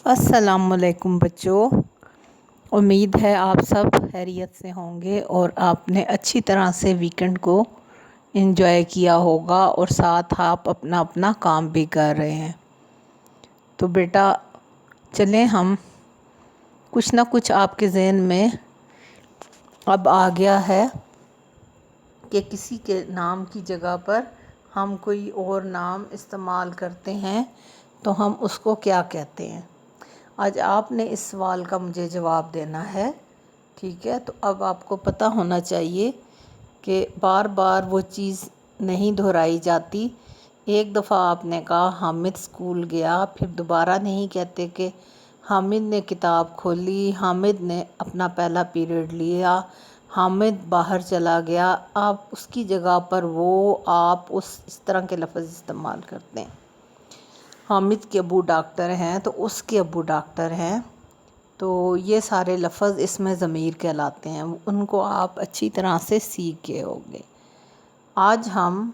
السلام علیکم بچوں، امید ہے آپ سب خیریت سے ہوں گے اور آپ نے اچھی طرح سے ویکنڈ کو انجوائے کیا ہوگا اور ساتھ آپ اپنا اپنا کام بھی کر رہے ہیں۔ تو بیٹا چلیں، ہم کچھ نہ کچھ آپ کے ذہن میں اب آ گیا ہے کہ کسی کے نام کی جگہ پر ہم کوئی اور نام استعمال کرتے ہیں تو ہم اس کو کیا کہتے ہیں۔ آج آپ نے اس سوال کا مجھے جواب دینا ہے، ٹھیک ہے؟ تو اب آپ کو پتہ ہونا چاہیے کہ بار بار وہ چیز نہیں دہرائی جاتی۔ ایک دفعہ آپ نے کہا حامد اسکول گیا، پھر دوبارہ نہیں کہتے کہ حامد نے کتاب کھولی، حامد نے اپنا پہلا پیریڈ لیا، حامد باہر چلا گیا۔ آپ اس کی جگہ پر آپ اس طرح کے لفظ استعمال کرتے ہیں۔ حامد کے ابو ڈاکٹر ہیں تو اس کے ابو ڈاکٹر ہیں، تو یہ سارے لفظ اس میں ضمیر کہلاتے ہیں، ان کو آپ اچھی طرح سے سیکھ گئے ہوں گے۔ آج ہم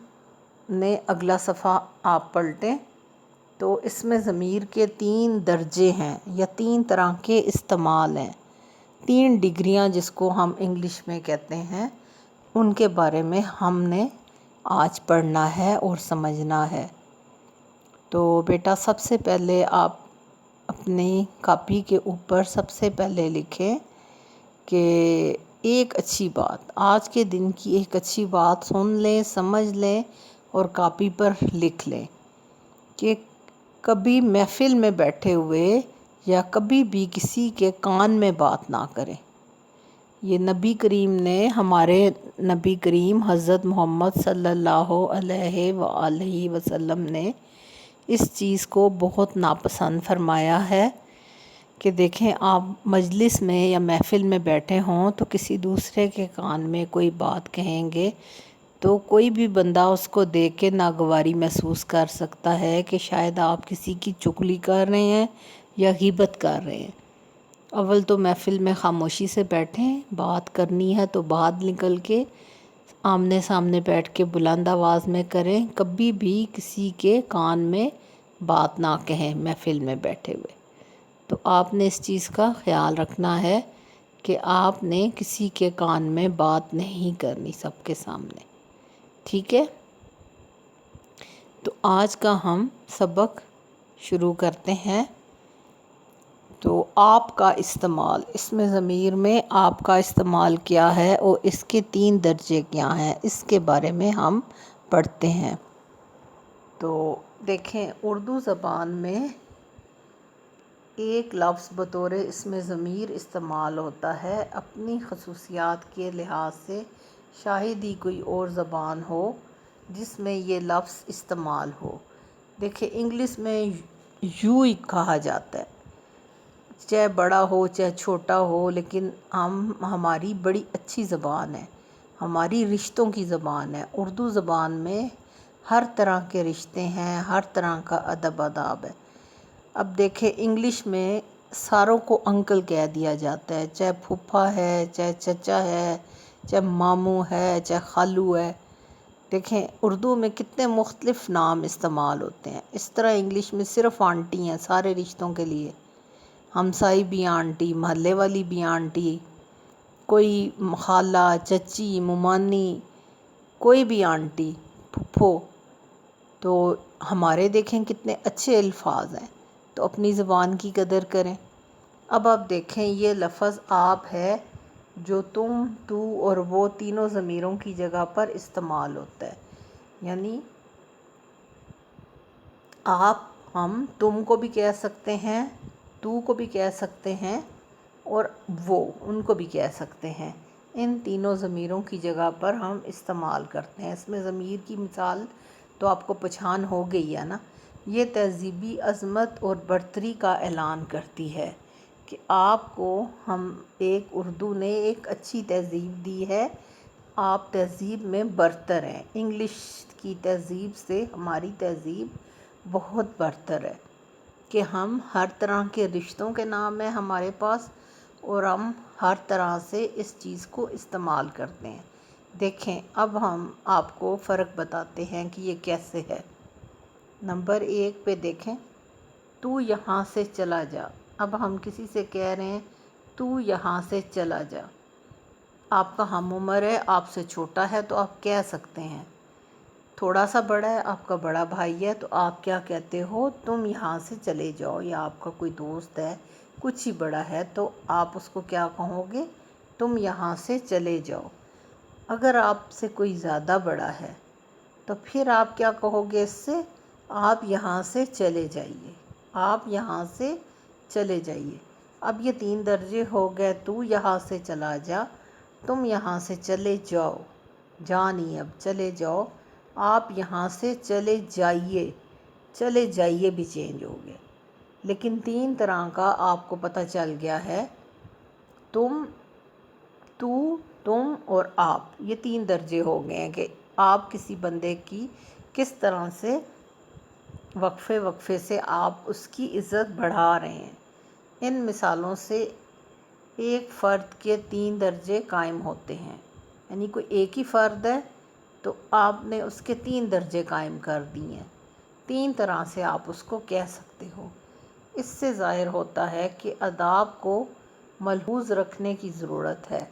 نے اگلا صفحہ آپ پلٹیں تو اس میں ضمیر کے 3 درجے ہیں یا 3 طرح کے استعمال ہیں، 3 ڈگریاں جس کو ہم انگلش میں کہتے ہیں، ان کے بارے میں ہم نے آج پڑھنا ہے اور سمجھنا ہے۔ تو بیٹا سب سے پہلے آپ اپنی کاپی کے اوپر سب سے پہلے لکھیں کہ ایک اچھی بات، آج کے دن کی ایک اچھی بات سن لیں، سمجھ لیں اور کاپی پر لکھ لیں کہ کبھی محفل میں بیٹھے ہوئے یا کبھی بھی کسی کے کان میں بات نہ کریں۔ یہ نبی کریم نے، ہمارے نبی کریم حضرت محمد صلی اللہ علیہ وآلہ وسلم نے اس چیز کو بہت ناپسند فرمایا ہے کہ دیکھیں آپ مجلس میں یا محفل میں بیٹھے ہوں تو کسی دوسرے کے کان میں کوئی بات کہیں گے تو کوئی بھی بندہ اس کو دیکھ کے ناگواری محسوس کر سکتا ہے کہ شاید آپ کسی کی چغلی کر رہے ہیں یا غیبت کر رہے ہیں۔ اول تو محفل میں خاموشی سے بیٹھیں، بات کرنی ہے تو باہر نکل کے آمنے سامنے بیٹھ کے بلند آواز میں کریں، کبھی بھی کسی کے کان میں بات نہ کہیں محفل میں بیٹھے ہوئے۔ تو آپ نے اس چیز کا خیال رکھنا ہے کہ آپ نے کسی کے کان میں بات نہیں کرنی سب کے سامنے، ٹھیک ہے؟ تو آج کا ہم سبق شروع کرتے ہیں۔ تو آپ کا استعمال، اس میں ضمیر میں آپ کا استعمال کیا ہے اور اس کے 3 درجے کیا ہیں، اس کے بارے میں ہم پڑھتے ہیں۔ تو دیکھیں اردو زبان میں ایک لفظ بطور اس میں ضمیر استعمال ہوتا ہے اپنی خصوصیات کے لحاظ سے، شاید ہی کوئی اور زبان ہو جس میں یہ لفظ استعمال ہو۔ دیکھیں انگلش میں یو ہی کہا جاتا ہے، چاہے بڑا ہو چاہے چھوٹا ہو، لیکن ہماری بڑی اچھی زبان ہے، ہماری رشتوں کی زبان ہے۔ اردو زبان میں ہر طرح کے رشتے ہیں، ہر طرح کا ادب آداب ہے۔ اب دیکھیں انگلش میں ساروں کو انکل کہہ دیا جاتا ہے، چاہے پھوپھا ہے، چاہے چچا ہے، چاہے ماموں ہے، چاہے خالو ہے۔ دیکھیں اردو میں کتنے مختلف نام استعمال ہوتے ہیں، اس طرح انگلش میں صرف آنٹی ہیں سارے رشتوں کے لیے، ہمسائی بھی آنٹی، محلے والی بھی آنٹی، کوئی خالہ، چچی، ممانی، کوئی بھی آنٹی، پھپھو۔ تو ہمارے دیکھیں کتنے اچھے الفاظ ہیں، تو اپنی زبان کی قدر کریں۔ اب آپ دیکھیں یہ لفظ آپ ہے جو تم، تو اور وہ تینوں ضمیروں کی جگہ پر استعمال ہوتا ہے، یعنی آپ، ہم، تم کو بھی کہہ سکتے ہیں، تو کو بھی کہہ سکتے ہیں اور وہ، ان کو بھی کہہ سکتے ہیں۔ ان تینوں ضمیروں کی جگہ پر ہم استعمال کرتے ہیں۔ اس میں ضمیر کی مثال تو آپ کو پہچان ہو گئی ہے نا، یہ تہذیبی عظمت اور برتری کا اعلان کرتی ہے کہ آپ کو اردو نے ایک اچھی تہذیب دی ہے، آپ تہذیب میں برتر ہیں۔ انگلش کی تہذیب سے ہماری تہذیب بہت برتر ہے کہ ہم ہر طرح کے رشتوں کے نام ہیں ہمارے پاس اور ہم ہر طرح سے اس چیز کو استعمال کرتے ہیں۔ دیکھیں اب ہم آپ کو فرق بتاتے ہیں کہ یہ کیسے ہے۔ نمبر 1 پہ دیکھیں، تو یہاں سے چلا جا، اب ہم کسی سے کہہ رہے ہیں تو یہاں سے چلا جا، آپ کا ہم عمر ہے، آپ سے چھوٹا ہے تو آپ کہہ سکتے ہیں، تھوڑا سا بڑا ہے، آپ کا بڑا بھائی ہے تو آپ کیا کہتے ہو، تم یہاں سے چلے جاؤ، یا آپ کا کوئی دوست ہے کچھ ہی بڑا ہے تو آپ اس کو کیا کہو گے، تم یہاں سے چلے جاؤ۔ اگر آپ سے کوئی زیادہ بڑا ہے تو پھر آپ کیا کہو گے اس سے، آپ یہاں سے چلے جائیے، آپ یہاں سے چلے جائیے۔ اب یہ 3 درجے ہو گئے، تو یہاں سے چلا جا، تم یہاں سے چلے جاؤ، جا نہیں اب چلے جاؤ، آپ یہاں سے چلے جائیے، چلے جائیے بھی چینج ہو گیا، لیکن 3 طرح کا آپ کو پتہ چل گیا ہے، تم، تو، تم اور آپ، یہ 3 درجے ہو گئے ہیں کہ آپ کسی بندے کی کس طرح سے وقفے وقفے سے آپ اس کی عزت بڑھا رہے ہیں۔ ان مثالوں سے ایک فرد کے 3 درجے قائم ہوتے ہیں، یعنی کوئی ایک ہی فرد ہے تو آپ نے اس کے 3 درجے قائم کر دیے ہیں، 3 طرح سے آپ اس کو کہہ سکتے ہو۔ اس سے ظاہر ہوتا ہے کہ آداب کو ملحوظ رکھنے کی ضرورت ہے۔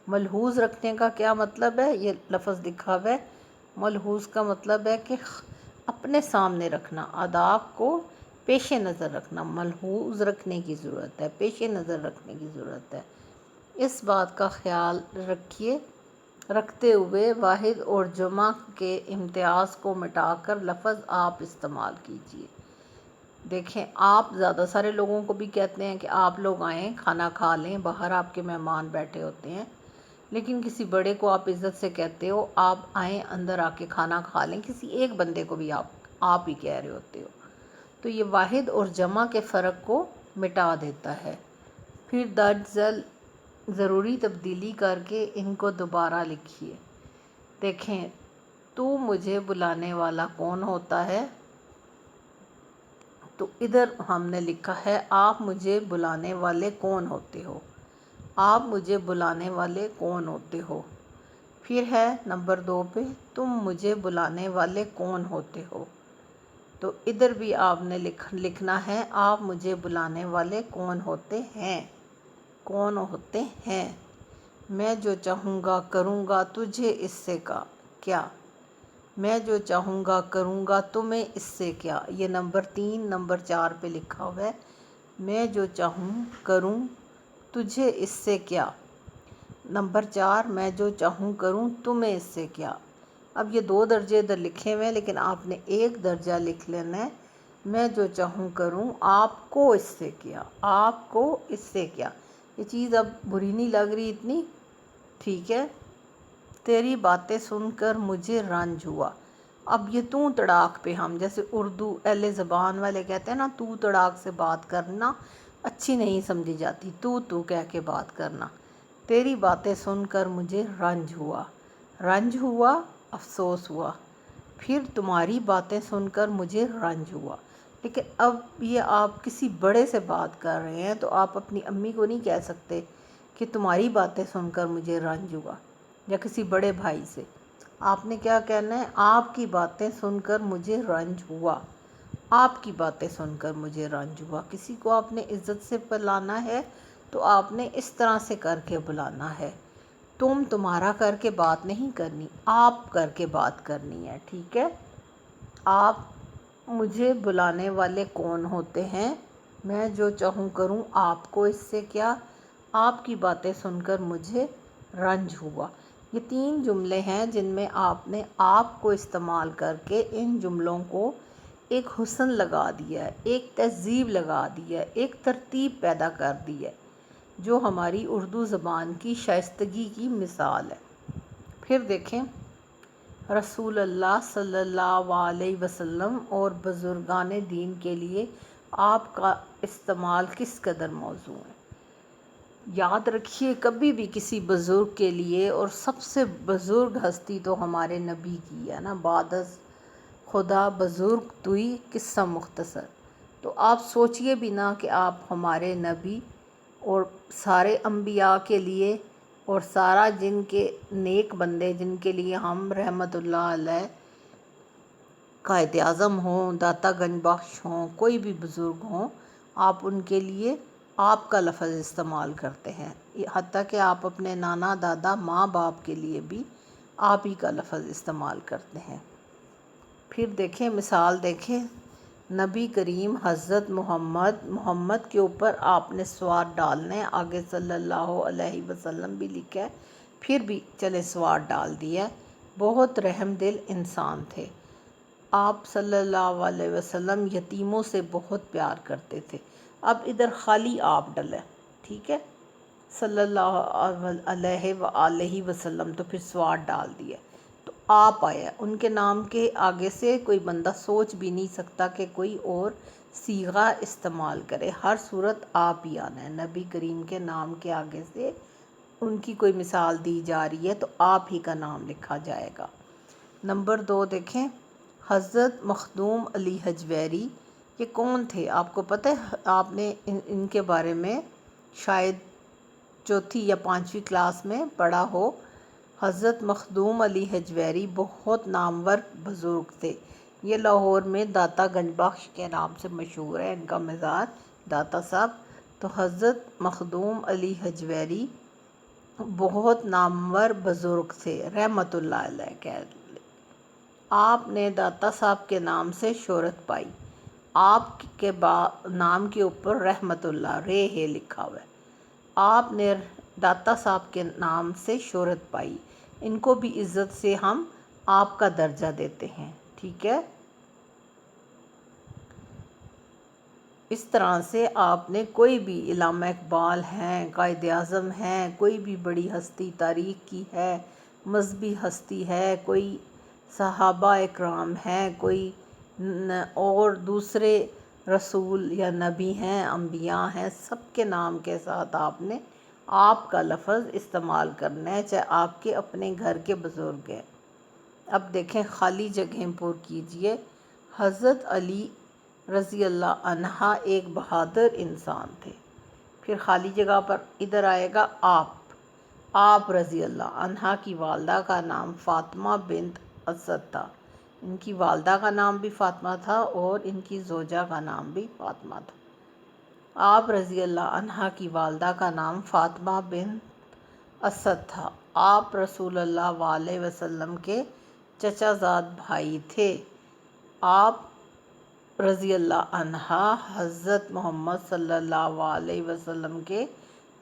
ملحوظ رکھنے کا کیا مطلب ہے، یہ لفظ لکھا ہوا ہے، ملحوظ کا مطلب ہے کہ اپنے سامنے رکھنا، آداب کو پیش نظر رکھنا، ملحوظ رکھنے کی ضرورت ہے، پیش نظر رکھنے کی ضرورت ہے۔ اس بات کا خیال رکھتے ہوئے واحد اور جمع کے امتیاز کو مٹا کر لفظ آپ استعمال کیجیے۔ دیکھیں، آپ زیادہ سارے لوگوں کو بھی کہتے ہیں کہ آپ لوگ آئیں کھانا کھا لیں، باہر آپ کے مہمان بیٹھے ہوتے ہیں، لیکن کسی بڑے کو آپ عزت سے کہتے ہو آپ آئیں اندر آ کے کھانا کھا لیں، کسی ایک بندے کو بھی آپ ہی کہہ رہے ہوتے ہو، تو یہ واحد اور جمع کے فرق کو مٹا دیتا ہے۔ پھر درج ذیل ضروری تبدیلی کر کے ان کو دوبارہ لکھیے۔ دیکھیں، تو مجھے بلانے والا کون ہوتا ہے، تو ادھر ہم نے لکھا ہے آپ مجھے بلانے والے کون ہوتے ہو، آپ مجھے بلانے والے کون ہوتے ہو۔ پھر ہے نمبر 2 پہ، تم مجھے بلانے والے کون ہوتے ہو، تو ادھر بھی آپ نے لکھنا ہے آپ مجھے بلانے والے کون ہوتے ہیں، کون ہوتے ہیں۔ میں جو چاہوں گا کروں گا تجھے اس سے کیا، میں جو چاہوں گا کروں گا تمہیں اس سے کیا، یہ نمبر 3 نمبر 4 پہ لکھا ہوا ہے، میں جو چاہوں کروں تجھے اس سے کیا، نمبر 4 میں جو چاہوں کروں تمہیں اس سے کیا۔ اب یہ 2 درجے ادھر لکھے ہوئے ہیں لیکن آپ نے 1 درجہ لکھ لینا ہے، میں جو چاہوں کروں آپ کو اس سے کیا، آپ کو اس سے کیا۔ یہ چیز اب بری نہیں لگ رہی اتنی، ٹھیک ہے۔ تیری باتیں سن کر مجھے رنج ہوا، اب یہ تو تڑاک پہ ہم جیسے اردو اہل زبان والے کہتے ہیں نا، تو تڑاک سے بات کرنا اچھی نہیں سمجھی جاتی، تو کہہ کے بات کرنا۔ تیری باتیں سن کر مجھے رنج ہوا، رنج ہوا افسوس ہوا، پھر تمہاری باتیں سن کر مجھے رنج ہوا۔ لیکن اب یہ آپ کسی بڑے سے بات کر رہے ہیں تو آپ اپنی امی کو نہیں کہہ سکتے کہ تمہاری باتیں سن کر مجھے رنج ہوا، یا کسی بڑے بھائی سے آپ نے کیا کہنا ہے، آپ کی باتیں سن کر مجھے رنج ہوا، آپ کی باتیں سن کر مجھے رنج ہوا۔ کسی کو آپ نے عزت سے بلانا ہے تو آپ نے اس طرح سے کر کے بلانا ہے، تم تمہارا کر کے بات نہیں کرنی، آپ کر کے بات کرنی ہے، ٹھیک ہے۔ آپ مجھے بلانے والے کون ہوتے ہیں، میں جو چاہوں کروں آپ کو اس سے کیا، آپ کی باتیں سن کر مجھے رنج ہوا۔ یہ 3 جملے ہیں جن میں آپ نے آپ کو استعمال کر کے ان جملوں کو ایک حسن لگا دیا ہے، ایک تہذیب لگا دی ہے، ایک ترتیب پیدا کر دی ہے، جو ہماری اردو زبان کی شائستگی کی مثال ہے۔ پھر دیکھیں، رسول اللہ صلی اللہ علیہ وسلم اور بزرگان دین کے لیے آپ کا استعمال کس قدر موزوں ہے۔ یاد رکھیے، کبھی بھی کسی بزرگ کے لیے، اور سب سے بزرگ ہستی تو ہمارے نبی کی ہے نا، بعد از خدا بزرگ توئی قصہ مختصر، تو آپ سوچئے بھی نہ کہ آپ ہمارے نبی اور سارے انبیاء کے لیے اور سارا جن کے نیک بندے جن کے لیے ہم رحمت اللہ علیہ قائد اعظم ہوں، داتا گنج بخش ہوں، کوئی بھی بزرگ ہوں، آپ ان کے لیے آپ کا لفظ استعمال کرتے ہیں، حتیٰ کہ آپ اپنے نانا دادا ماں باپ کے لیے بھی آپ ہی کا لفظ استعمال کرتے ہیں۔ پھر دیکھیں مثال دیکھیں، نبی کریم حضرت محمد کے اوپر آپ نے سواد ڈالنے، آگے صلی اللہ علیہ وسلم بھی لکھا ہے، پھر بھی چلے سواد ڈال دیا۔ بہت رحم دل انسان تھے آپ صلی اللہ علیہ وسلم، یتیموں سے بہت پیار کرتے تھے۔ اب ادھر خالی آپ ڈلے، ٹھیک ہے، صلی اللہ علیہ وآلہ وسلم، تو پھر سواد ڈال دیا تو آپ آیا۔ ان کے نام کے آگے سے کوئی بندہ سوچ بھی نہیں سکتا کہ کوئی اور صیغہ استعمال کرے، ہر صورت آپ ہی آنا ہے۔ نبی کریم کے نام کے آگے سے ان کی کوئی مثال دی جا رہی ہے تو آپ ہی کا نام لکھا جائے گا۔ نمبر 2 دیکھیں، حضرت مخدوم علی حجویری، یہ کون تھے آپ کو پتہ ہے؟ آپ نے ان کے بارے میں شاید چوتھی یا 5ویں کلاس میں پڑھا ہو۔ حضرت مخدوم علی حجویری بہت نامور بزرگ تھے، یہ لاہور میں داتا گنج بخش کے نام سے مشہور ہے ان کا مزار، داتا صاحب۔ تو حضرت مخدوم علی حجویری بہت نامور بزرگ تھے، رحمۃ اللہ علیہ کہہ لیں۔ آپ نے داتا صاحب کے نام سے شہرت پائی، آپ کے نام کے اوپر رحمۃ اللہ ہے لکھا ہوا ہے۔ آپ نے داتا صاحب کے نام سے شہرت پائی، ان کو بھی عزت سے ہم آپ کا درجہ دیتے ہیں، ٹھیک ہے۔ اس طرح سے آپ نے کوئی بھی، علامہ اقبال ہیں، قائد اعظم ہیں، کوئی بھی بڑی ہستی تاریخ کی ہے، مذہبی ہستی ہے، کوئی صحابہ اکرام ہیں، کوئی اور دوسرے رسول یا نبی ہیں، انبیاء ہیں، سب کے نام کے ساتھ آپ نے آپ کا لفظ استعمال کرنا ہے، چاہے آپ کے اپنے گھر کے بزرگ ہیں۔ اب دیکھیں خالی جگہیں پر کیجئے۔ حضرت علی رضی اللہ عنہ ایک بہادر انسان تھے، پھر خالی جگہ پر ادھر آئے گا آپ رضی اللہ عنہ کی والدہ کا نام فاطمہ بنت اسد تھا، ان کی والدہ کا نام بھی فاطمہ تھا اور ان کی زوجہ کا نام بھی فاطمہ تھا۔ آپ رضی اللہ عنہ کی والدہ کا نام فاطمہ بنت اسد تھا، آپ رسول اللہ علیہ وسلم کے چچا زاد بھائی تھے۔ آپ رضی اللہ عنہ حضرت محمد صلی اللہ علیہ وسلم کے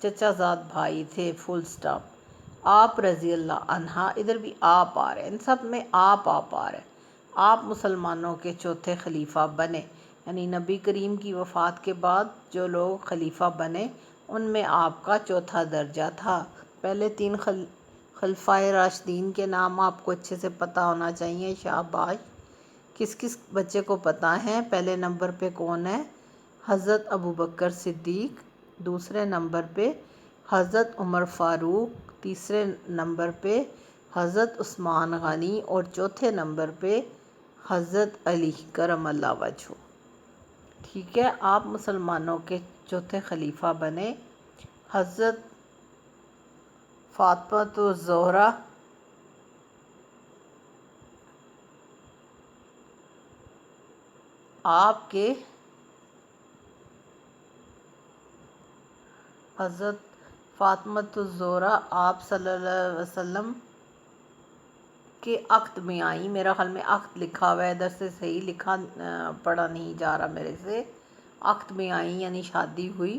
چچا زاد بھائی تھے، فل سٹاپ۔ آپ رضی اللہ عنہ، ادھر بھی آپ آ رہے ہیں، ان سب میں آپ آ رہے ہیں۔ آپ مسلمانوں کے چوتھے خلیفہ بنے، یعنی نبی کریم کی وفات کے بعد جو لوگ خلیفہ بنے ان میں آپ کا چوتھا درجہ تھا۔ پہلے 3 خلفائے راشدین کے نام آپ کو اچھے سے پتہ ہونا چاہیے، شاباش۔ کس کس بچے کو پتہ ہیں؟ پہلے نمبر پہ کون ہے؟ حضرت ابوبکر صدیق، دوسرے نمبر پہ حضرت عمر فاروق، تیسرے نمبر پہ حضرت عثمان غنی اور چوتھے نمبر پہ حضرت علی کرم اللہ وجہہ، ٹھیک ہے۔ آپ مسلمانوں کے چوتھے خلیفہ بنے۔ حضرت فاطمہ الزہرا آپ کے، حضرت فاطمہ الزہرا آپ صلی اللہ علیہ وسلم کے عقد میں آئیں، میرا خیال میں عقد لکھا ہوا ہے، ادھر سے صحیح لکھا پڑھا نہیں جا رہا میرے سے، عقد میں آئیں یعنی شادی ہوئی،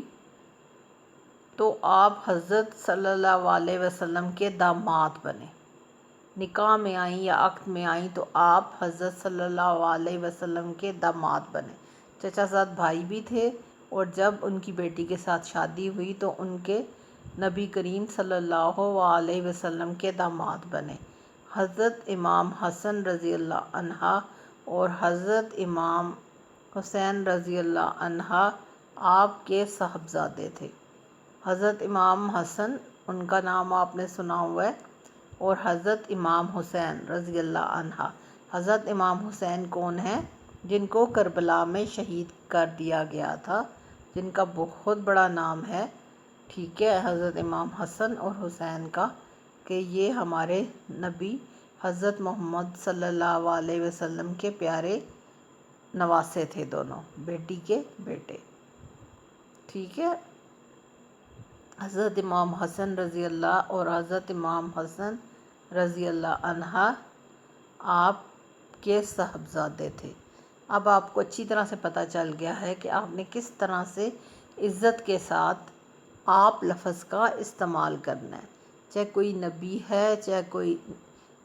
تو آپ حضرت صلی اللہ علیہ وسلم کے داماد بنے۔ نکاح میں آئیں یا عقد میں آئیں تو آپ حضرت صلی اللہ علیہ وسلم کے داماد بنے، چچا زاد بھائی بھی تھے، اور جب ان کی بیٹی کے ساتھ شادی ہوئی تو ان کے نبی کریم صلی اللہ علیہ وسلم کے داماد بنے۔ حضرت امام حسن رضی اللہ عنہ اور حضرت امام حسین رضی اللہ عنہ آپ کے صاحبزادے تھے۔ حضرت امام حسن، ان کا نام آپ نے سنا ہوا ہے، اور حضرت امام حسین رضی اللہ عنہ۔ حضرت امام حسین کون ہیں؟ جن کو کربلا میں شہید کر دیا گیا تھا، جن کا بہت بڑا نام ہے، ٹھیک ہے، حضرت امام حسن اور حسین کا، کہ یہ ہمارے نبی حضرت محمد صلی اللہ علیہ وسلم کے پیارے نواسے تھے، دونوں بیٹی کے بیٹے، ٹھیک ہے۔ حضرت امام حسن رضی اللہ اور حضرت امام حسن رضی اللہ عنہ آپ کے صاحبزادے تھے۔ اب آپ کو اچھی طرح سے پتہ چل گیا ہے کہ آپ نے کس طرح سے عزت کے ساتھ آپ لفظ کا استعمال کرنا ہے، چاہے کوئی نبی ہے، چاہے کوئی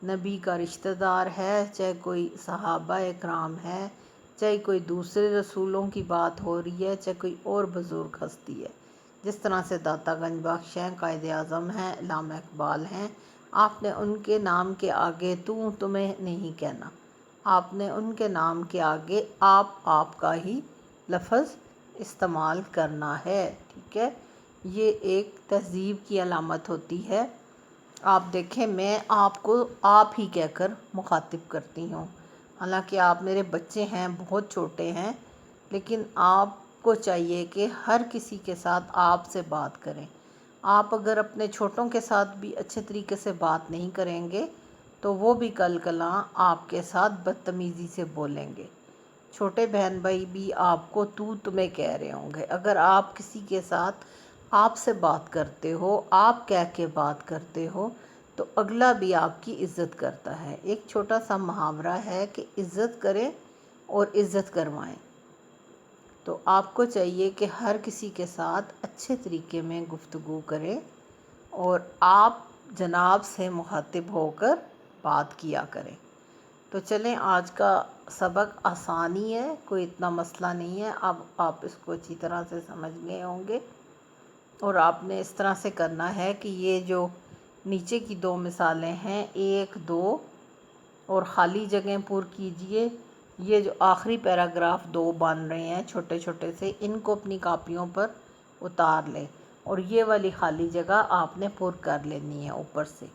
نبی کا رشتہ دار ہے، چاہے کوئی صحابہ اکرام ہے، چاہے کوئی دوسرے رسولوں کی بات ہو رہی ہے، چاہے کوئی اور بزرگ ہستی ہے، جس طرح سے داتا گنج بخش ہیں، قائد اعظم ہیں، علامہ اقبال ہیں، آپ نے ان کے نام کے آگے تمہیں نہیں کہنا، آپ نے ان کے نام کے آگے آپ کا ہی لفظ استعمال کرنا ہے، ٹھیک ہے۔ یہ ایک تہذیب کی علامت ہوتی ہے۔ آپ دیکھیں میں آپ کو آپ ہی کہہ کر مخاطب کرتی ہوں، حالانکہ آپ میرے بچے ہیں، بہت چھوٹے ہیں، لیکن آپ کو چاہیے کہ ہر کسی کے ساتھ آپ سے بات کریں۔ آپ اگر اپنے چھوٹوں کے ساتھ بھی اچھے طریقے سے بات نہیں کریں گے تو وہ بھی کل کلاں آپ کے ساتھ بدتمیزی سے بولیں گے۔ چھوٹے بہن بھائی بھی آپ کو تمہیں کہہ رہے ہوں گے۔ اگر آپ کسی کے ساتھ آپ سے بات کرتے ہو، آپ کہہ کے بات کرتے ہو، تو اگلا بھی آپ کی عزت کرتا ہے۔ ایک چھوٹا سا محاورہ ہے کہ عزت کریں اور عزت کروائیں۔ تو آپ کو چاہیے کہ ہر کسی کے ساتھ اچھے طریقے میں گفتگو کریں اور آپ جناب سے مخاطب ہو کر بات کیا کریں۔ تو چلیں آج کا سبق آسانی ہے، کوئی اتنا مسئلہ نہیں ہے، اب آپ اس کو اچھی طرح سے سمجھ گئے ہوں گے، اور آپ نے اس طرح سے کرنا ہے کہ یہ جو نیچے کی 2 مثالیں ہیں، 1 2 اور خالی جگہیں پر کیجئے۔ یہ جو آخری پیراگراف 2 بن رہے ہیں چھوٹے چھوٹے سے، ان کو اپنی کاپیوں پر اتار لیں، اور یہ والی خالی جگہ آپ نے پر کر لینی ہے اوپر سے،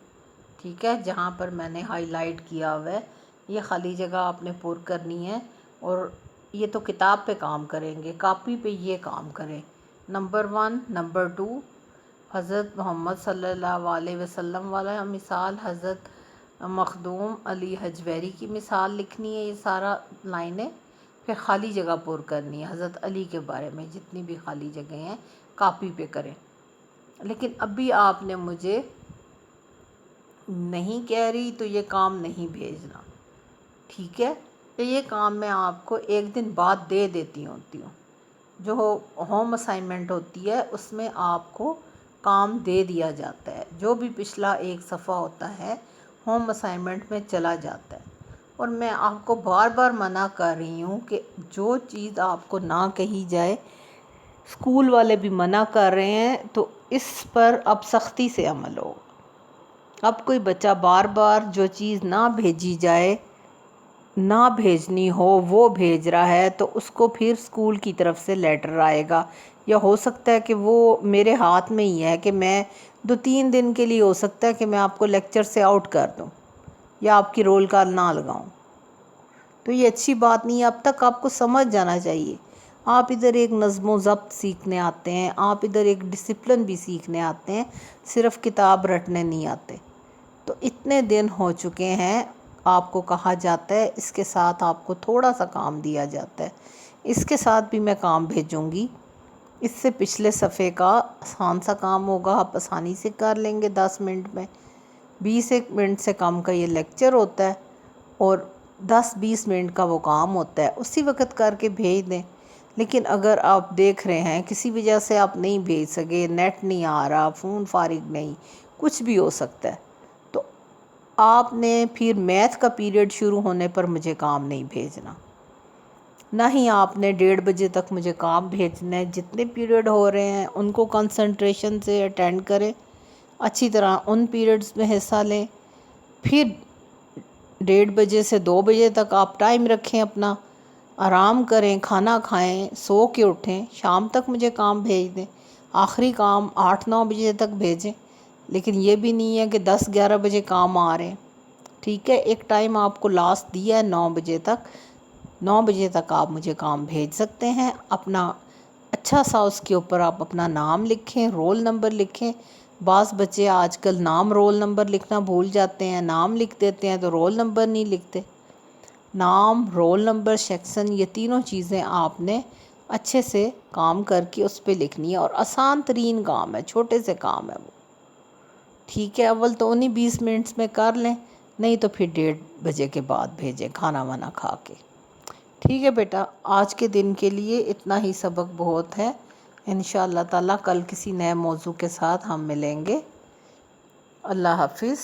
ٹھیک ہے۔ جہاں پر میں نے ہائی لائٹ کیا ہوا ہے یہ خالی جگہ آپ نے پر کرنی ہے، اور یہ تو کتاب پہ کام کریں گے، کاپی پہ یہ کام کریں۔ نمبر 1، نمبر 2 حضرت محمد صلی اللہ علیہ وسلم والا مثال، حضرت مخدوم علی حجویری کی مثال لکھنی ہے، یہ سارا لائنیں، پھر خالی جگہ پر کرنی ہے حضرت علی کے بارے میں، جتنی بھی خالی جگہیں ہیں کاپی پہ کریں۔ لیکن ابھی آپ نے مجھے نہیں کہہ رہی تو یہ کام نہیں بھیجنا، ٹھیک ہے۔ تو یہ کام میں آپ کو ایک دن بعد دے دیتی ہوتی ہوں، جو ہوم اسائنمنٹ ہوتی ہے اس میں آپ کو کام دے دیا جاتا ہے، جو بھی پچھلا 1 صفحہ ہوتا ہے ہوم اسائنمنٹ میں چلا جاتا ہے، اور میں آپ کو بار بار منع کر رہی ہوں کہ جو چیز آپ کو نہ کہی جائے، اسکول والے بھی منع کر رہے ہیں، تو اس پر اب سختی سے عمل ہو۔ اب کوئی بچہ بار بار جو چیز نہ بھیجی جائے، نہ بھیجنی ہو وہ بھیج رہا ہے، تو اس کو پھر اسکول کی طرف سے لیٹر آئے گا، یا ہو سکتا ہے کہ وہ میرے ہاتھ میں ہی ہے کہ میں 2-3 دن کے لیے ہو سکتا ہے کہ میں آپ کو لیکچر سے آؤٹ کر دوں یا آپ کی رول کال نہ لگاؤں۔ تو یہ اچھی بات نہیں ہے، اب تک آپ کو سمجھ جانا چاہیے۔ آپ ادھر ایک نظم و ضبط سیکھنے آتے ہیں، آپ ادھر ایک ڈسپلن بھی سیکھنے آتے ہیں، صرف کتاب رٹنے نہیں آتے۔ تو اتنے دن ہو چکے ہیں، آپ کو کہا جاتا ہے اس کے ساتھ آپ کو تھوڑا سا کام دیا جاتا ہے، اس کے ساتھ بھی میں کام بھیجوں گی۔ اس سے پچھلے صفحے کا آسان سا کام ہوگا، آپ آسانی سے کر لیں گے 10 منٹ میں۔ 20 منٹ سے کم کا یہ لیکچر ہوتا ہے، اور 10-20 منٹ کا وہ کام ہوتا ہے، اسی وقت کر کے بھیج دیں۔ لیکن اگر آپ دیکھ رہے ہیں کسی وجہ سے آپ نہیں بھیج سکے، نیٹ نہیں آ رہا، فون فارغ نہیں، کچھ بھی ہو سکتا ہے، تو آپ نے پھر میتھ کا پیریڈ شروع ہونے پر مجھے کام نہیں بھیجنا، نہ ہی آپ نے 1:30 بجے تک مجھے کام بھیجنا ہے۔ جتنے پیریڈ ہو رہے ہیں ان کو کنسنٹریشن سے اٹینڈ کریں، اچھی طرح ان پیریڈز میں حصہ لیں، پھر 1:30 بجے سے 2 بجے تک آپ ٹائم رکھیں اپنا، آرام کریں، کھانا کھائیں، سو کے اٹھیں، شام تک مجھے کام بھیج دیں، آخری کام 8-9 بجے تک بھیجیں۔ لیکن یہ بھی نہیں ہے کہ 10-11 بجے کام آ رہے ہیں، ٹھیک ہے۔ ایک ٹائم آپ کو لاسٹ دیا ہے 9 بجے تک، 9 بجے تک آپ مجھے کام بھیج سکتے ہیں۔ اپنا اچھا سا اس کے اوپر آپ اپنا نام لکھیں، رول نمبر لکھیں۔ بعض بچے آج کل نام رول نمبر لکھنا بھول جاتے ہیں، نام لکھ دیتے ہیں تو رول نمبر نہیں لکھتے۔ نام، رول نمبر، سیکشن، یہ تینوں چیزیں آپ نے اچھے سے کام کر کے اس پہ لکھنی ہے، اور آسان ترین کام ہے، چھوٹے سے کام ہے وہ، ٹھیک ہے؟ اول تو انہیں 20 منٹس میں کر لیں، نہیں تو پھر 1:30 بجے کے بعد بھیجیں کھانا وانا کھا کے، ٹھیک ہے بیٹا؟ آج کے دن کے لیے اتنا ہی سبق بہت ہے، انشاءاللہ تعالیٰ کل کسی نئے موضوع کے ساتھ ہم ملیں گے۔ اللہ حافظ۔